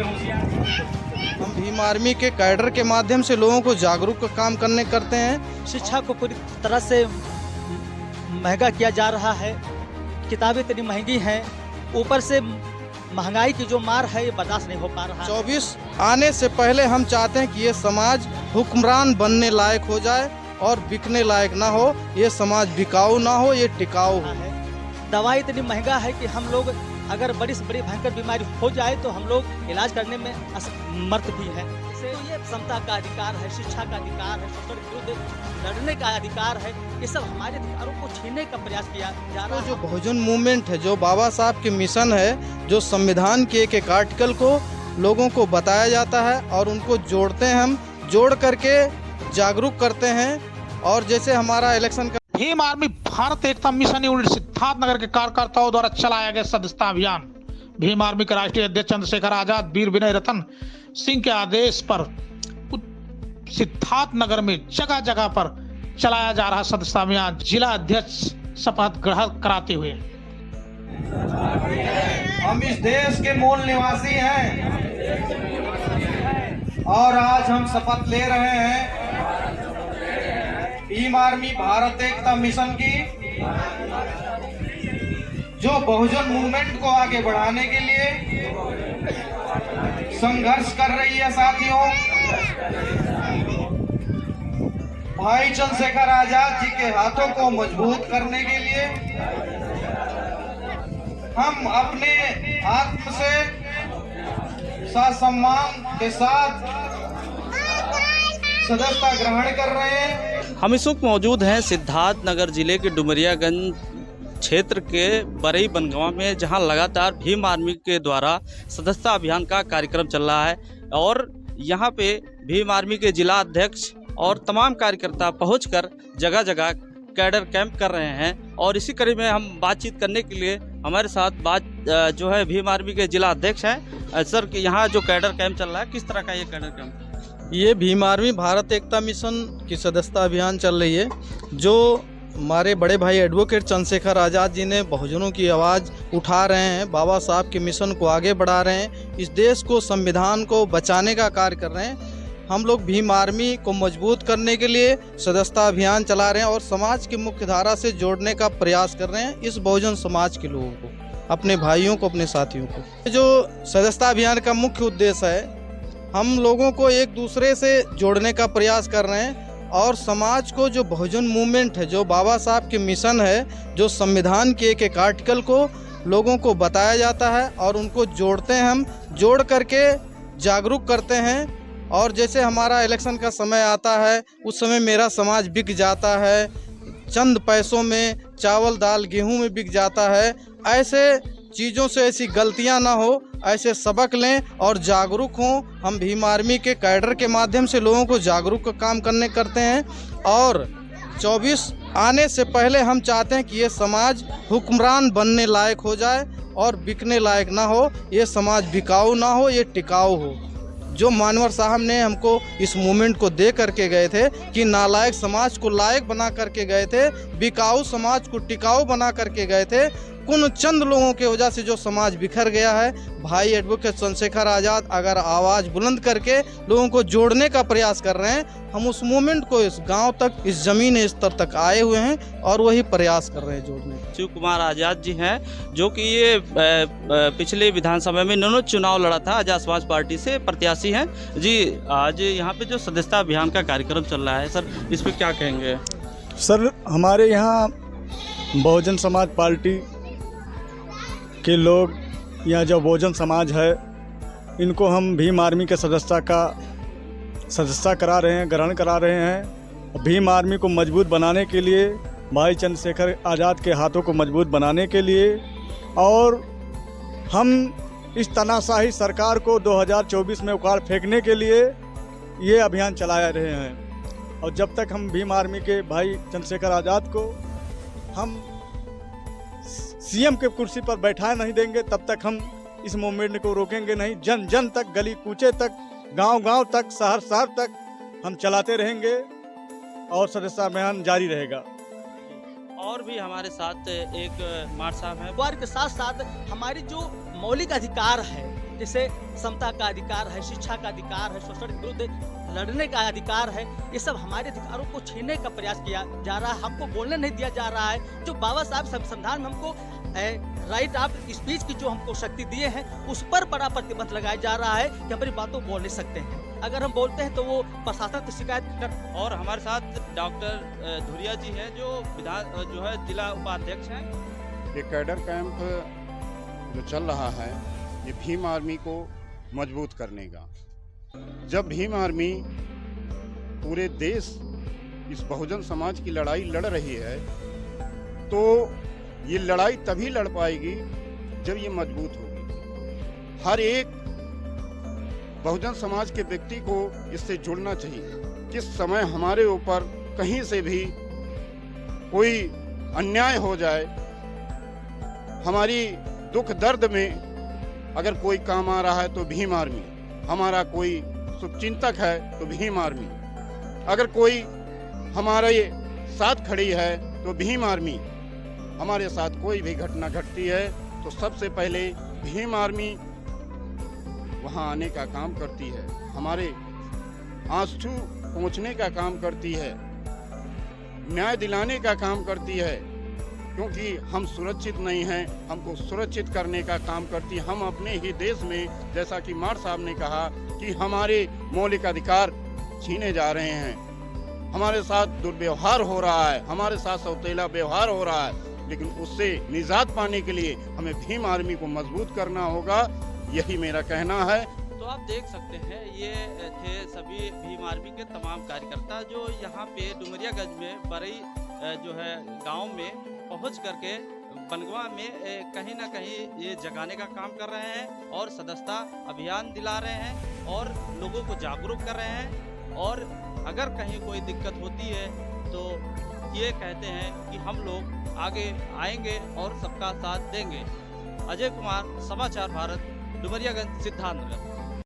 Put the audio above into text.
हम भीम आर्मी के कैडर के माध्यम से लोगों को जागरूक काम करते हैं। शिक्षा को पूरी तरह से महंगा किया जा रहा है, किताबें इतनी महंगी हैं, ऊपर से महंगाई की जो मार है ये बर्दाश्त नहीं हो पा रहा है। 24 आने से पहले हम चाहते हैं कि ये समाज हुक्मरान बनने लायक हो जाए और बिकने लायक ना हो, ये समाज बिकाऊ ना हो, ये टिकाऊ हो। दवाई इतनी महंगा है कि हम लोग अगर बड़ी से बड़ी भयंकर बीमारी हो जाए तो हम लोग इलाज करने में असमर्थ भी है। इससे ये समता का अधिकार है, शिक्षा का अधिकार है, शोषण के विरुद्ध लड़ने का अधिकार है, ये सब हमारे अधिकारों को छीनने का प्रयास किया जा रहा है। जो बहुजन मूवमेंट है, जो बाबा साहब के मिशन है, जो संविधान के एक आर्टिकल को लोगों को बताया जाता है और उनको जोड़ते हैं, हम जोड़ करके जागरूक करते हैं। और जैसे हमारा इलेक्शन का भीम आर्मी भारत एकता मिशन यूनिट सिद्धार्थनगर के कार्यकर्ताओं द्वारा चलाया गया सदस्यता अभियान। भीम आर्मी के राष्ट्रीय अध्यक्ष चंद्रशेखर आजाद, वीर विनय रतन सिंह के आदेश पर सिद्धार्थनगर में जगह जगह पर चलाया जा रहा सदस्यता अभियान जिला अध्यक्ष शपथ ग्रहण कराते हुए। हम इस देश के मूल निवासी हैं और आज हम शपथ ले रहे हैं भीम आर्मी भारत एकता मिशन की, जो बहुजन मूवमेंट को आगे बढ़ाने के लिए संघर्ष कर रही है। साथियों, भाई चंद्रशेखर आजाद जी के हाथों को मजबूत करने के लिए हम अपने आत्म से सम्मान के साथ सदस्यता ग्रहण कर रहे हैं। हम इस वक्त मौजूद हैं सिद्धार्थनगर जिले के डुमरियागंज क्षेत्र के बरई बनगांव में, जहां लगातार भीम आर्मी के द्वारा सदस्यता अभियान का कार्यक्रम चल रहा है और यहां पे भीम आर्मी के जिला अध्यक्ष और तमाम कार्यकर्ता पहुंचकर जगह जगह कैडर कैंप कर रहे हैं। और इसी कड़ी में हम बातचीत करने के लिए हमारे साथ जो है भीम आर्मी के जिला अध्यक्ष हैं। सर, कि यहाँ जो कैडर कैंप चल रहा है, किस तरह का ये कैडर कैंप? ये भीम आर्मी भारत एकता मिशन की सदस्यता अभियान चल रही है, जो हमारे बड़े भाई एडवोकेट चंद्रशेखर आज़ाद जी ने बहुजनों की आवाज़ उठा रहे हैं, बाबा साहब के मिशन को आगे बढ़ा रहे हैं, इस देश को, संविधान को बचाने का कार्य कर रहे हैं। हम लोग भीम आर्मी को मजबूत करने के लिए सदस्यता अभियान चला रहे हैं और समाज की मुख्य धारा से जोड़ने का प्रयास कर रहे हैं इस बहुजन समाज के लोगों को, अपने भाइयों को, अपने साथियों को। जो सदस्यता अभियान का मुख्य उद्देश्य है, हम लोगों को एक दूसरे से जोड़ने का प्रयास कर रहे हैं और समाज को, जो बहुजन मूवमेंट है, जो बाबा साहब के मिशन है, जो संविधान के एक आर्टिकल को लोगों को बताया जाता है और उनको जोड़ते हैं, हम जोड़ करके जागरूक करते हैं। और जैसे हमारा इलेक्शन का समय आता है, उस समय मेरा समाज बिक जाता है, चंद पैसों में चावल दाल गेहूं में बिक जाता है। ऐसे चीज़ों से ऐसी गलतियां ना हो, ऐसे सबक लें और जागरूक हों। हम भीम आर्मी के कैडर के माध्यम से लोगों को जागरूक काम करते हैं और 24 आने से पहले हम चाहते हैं कि ये समाज हुक्मरान बनने लायक हो जाए और बिकने लायक ना हो, ये समाज बिकाऊ ना हो, ये टिकाऊ हो। जो मानवर साहब ने हमको इस मूवमेंट को दे करके गए थे कि नालायक समाज को लायक बना करके गए थे, बिकाऊ समाज को टिकाऊ बना करके गए थे। कुछ चंद लोगों की वजह से जो समाज बिखर गया है, भाई एडवोकेट चंद्रशेखर आज़ाद अगर आवाज़ बुलंद करके लोगों को जोड़ने का प्रयास कर रहे हैं, हम उस मूवमेंट को इस गांव तक, इस ज़मीनी स्तर तक आए हुए हैं और वही प्रयास कर रहे हैं जोड़ने का। शिव कुमार आज़ाद जी हैं, जो कि ये पिछले विधानसभा में इन्होंने चुनाव लड़ा था, आज़ाद समाज पार्टी से प्रत्याशी हैं जी। आज यहाँ पे जो सदस्यता अभियान का कार्यक्रम चल रहा है, सर इस पर क्या कहेंगे? सर, हमारे यहाँ बहुजन समाज पार्टी के लोग या जो बहुजन समाज है, इनको हम भीम आर्मी के सदस्यता करा रहे हैं, ग्रहण करा रहे हैं। भीम आर्मी को मजबूत बनाने के लिए, भाई चंद्रशेखर आज़ाद के हाथों को मजबूत बनाने के लिए, और हम इस तानाशाही सरकार को 2024 में उखाड़ फेंकने के लिए ये अभियान चलाया रहे हैं। और जब तक हम भीम आर्मी के भाई चंद्रशेखर आज़ाद को हम सीएम के कुर्सी पर बैठा नहीं देंगे, तब तक हम इस मूवमेंट को रोकेंगे नहीं। जन जन तक, गली कूचे तक, गांव गांव तक, शहर शहर तक हम चलाते रहेंगे और सदस्यता अभियान जारी रहेगा। और भी हमारे साथ एक मार साहब हैं। परिवार के साथ साथ हमारी जो मौलिक अधिकार है, जैसे समता का अधिकार है, शिक्षा का अधिकार है, शोषण के विरुद्ध लड़ने का अधिकार है, ये सब हमारे अधिकारों को छीनने का प्रयास किया जा रहा है। हमको बोलने नहीं दिया जा रहा है। जो बाबा साहब संविधान में हमको राइट ऑफ स्पीच की जो हमको शक्ति दिए हैं, उस पर बड़ा प्रतिबंध लगाया जा रहा है कि हमारी बातों बोल नहीं सकते हैं। अगर हम बोलते हैं तो वो प्रशासन से शिकायत कर। और हमारे साथ डॉक्टर धुरिया जी हैं जो है जिला उपाध्यक्ष हैं। ये कैडर कैंप जो चल रहा है, ये भीम आर्मी को मजबूत करने का। जब भीम आर्मी पूरे देश इस बहुजन समाज की लड़ाई लड़ रही है, तो ये लड़ाई तभी लड़ पाएगी जब ये मजबूत होगी। हर एक बहुजन समाज के व्यक्ति को इससे जुड़ना चाहिए। किस समय हमारे ऊपर कहीं से भी कोई अन्याय हो जाए, हमारी दुख दर्द में अगर कोई काम आ रहा है तो भीम आर्मी, हमारा कोई शुभचिंतक है तो भीम आर्मी, अगर कोई हमारे साथ खड़ी है तो भीम आर्मी, हमारे साथ कोई भी घटना घटती है तो सबसे पहले भीम आर्मी वहाँ आने का काम करती है, हमारे आंसू पहुँचने का काम करती है, न्याय दिलाने का काम करती है। क्योंकि हम सुरक्षित नहीं हैं, हमको सुरक्षित करने का काम करती है। हम अपने ही देश में, जैसा कि मार साहब ने कहा कि हमारे मौलिक अधिकार छीने जा रहे हैं, हमारे साथ दुर्व्यवहार हो रहा है, हमारे साथ सौतेला व्यवहार हो रहा है, लेकिन उससे निजात पाने के लिए हमें भीम आर्मी को मजबूत करना होगा। यही मेरा कहना है। तो आप देख सकते हैं, ये थे सभी भीम आर्मी के तमाम कार्यकर्ता जो यहाँ पे डुमरियागंज में बरई जो है गांव में पहुँच करके बनगवा में कहीं ना कहीं ये जगाने का काम कर रहे हैं और सदस्यता अभियान दिला रहे हैं और लोगों को जागरूक कर रहे हैं। और अगर कहीं कोई दिक्कत होती है तो ये कहते हैं कि हम लोग आगे आएंगे और सबका साथ देंगे। अजय कुमार, समाचार भारत, डुमरियागंज, सिद्धार्थनगर।